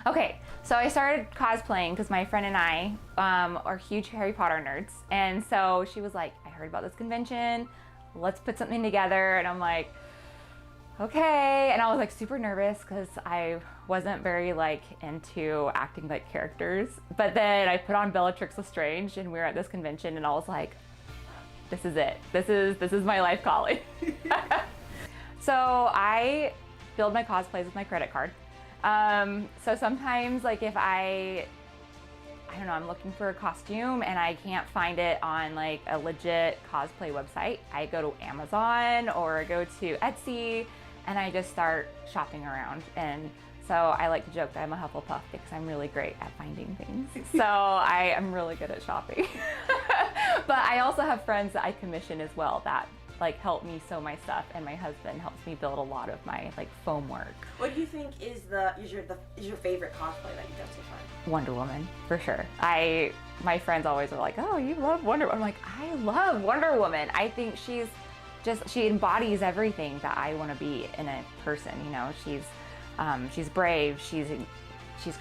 Okay, so I started cosplaying because my friend and I are huge Harry Potter nerds. And so she was like, I heard about this convention, let's put something together. And I'm like, okay. And I was like super nervous because I wasn't very like into acting like characters. But then I put on Bellatrix Lestrange and we were at this convention and I was like, this is it. This is my life calling. So I build my cosplays with my credit card. So sometimes like if I don't know, I'm looking for a costume and I can't find it on like a legit cosplay website, I go to Amazon or go to Etsy and I just start shopping around. And so I like to joke that I'm a Hufflepuff because I'm really great at finding things. So I am really good at shopping. But I also have friends that I commission as well that like help me sew my stuff, and my husband helps me build a lot of my like foam work. What do you think is your favorite cosplay that you've done so far? Wonder Woman, for sure. My friends always are like, oh, you love Wonder Woman. I'm like, I love Wonder Woman. I think she embodies everything that I want to be in a person. You know, she's brave, she's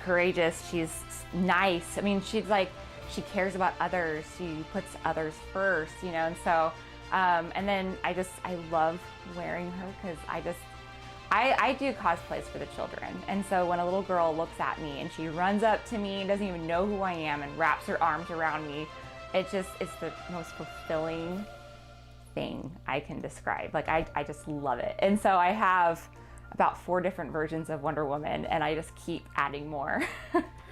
courageous, she's nice. I mean, she cares about others. She puts others first, you know, and so. And then I love wearing her because I do cosplays for the children. And so when a little girl looks at me and she runs up to me and doesn't even know who I am and wraps her arms around me, it's the most fulfilling thing I can describe. Like I just love it. And so I have about 4 different versions of Wonder Woman and I just keep adding more.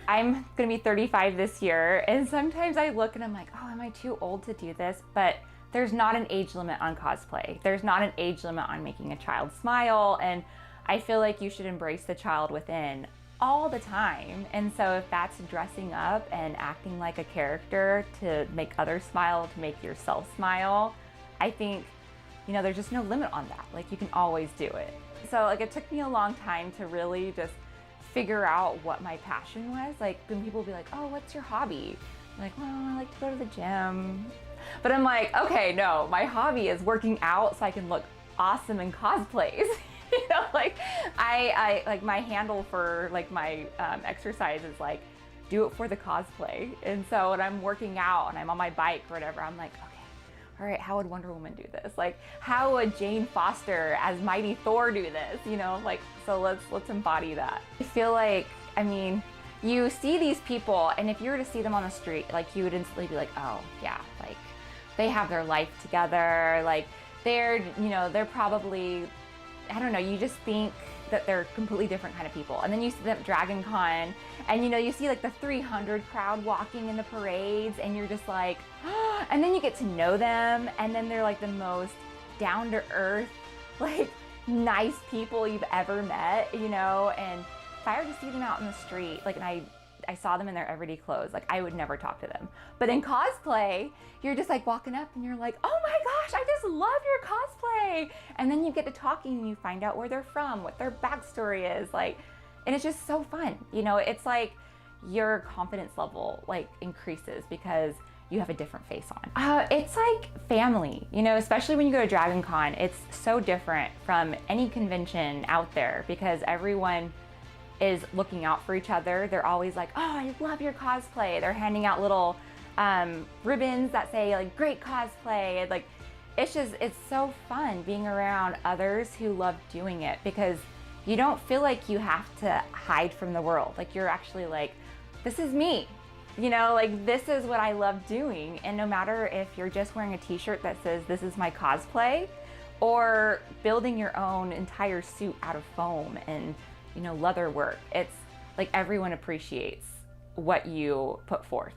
I'm gonna be 35 this year and sometimes I look and I'm like, oh, am I too old to do this? But there's not an age limit on cosplay. There's not an age limit on making a child smile, and I feel like you should embrace the child within all the time. And so if that's dressing up and acting like a character to make others smile, to make yourself smile, I think, you know, there's just no limit on that. Like you can always do it. So like it took me a long time to really just figure out what my passion was. Like when people would be like, oh, what's your hobby? I'm like, well, I like to go to the gym. But I'm like, okay, no, my hobby is working out so I can look awesome in cosplays. You know, like I like my handle for like my exercise is like, do it for the cosplay. And so when I'm working out and I'm on my bike or whatever, I'm like, okay, all right, how would Wonder Woman do this? Like, how would Jane Foster as Mighty Thor do this? You know, like, so let's embody that. I feel like, I mean, you see these people and if you were to see them on the street, like you would instantly be like, oh yeah, like they have their life together, like they're probably, I don't know, you just think that they're completely different kind of people. And then you see them at DragonCon and you know, you see like the 300 crowd walking in the parades and you're just like, oh, and then you get to know them and then they're like the most down to earth, like nice people you've ever met, you know. And if I were to see them out in the street, like, and I saw them in their everyday clothes, like I would never talk to them. But in cosplay, you're just like walking up and you're like, oh my gosh, I just love your cosplay. And then you get to talking and you find out where they're from, what their backstory is, like, and it's just so fun. You know, it's like your confidence level like increases because you have a different face on. It's like family, you know, especially when you go to DragonCon, it's so different from any convention out there because everyone is looking out for each other. They're always like, oh, I love your cosplay. They're handing out little ribbons that say like great cosplay. And like, it's so fun being around others who love doing it because you don't feel like you have to hide from the world. Like you're actually like, this is me, you know, like this is what I love doing. And no matter if you're just wearing a t-shirt that says this is my cosplay or building your own entire suit out of foam and, you know, leather work, it's like everyone appreciates what you put forth.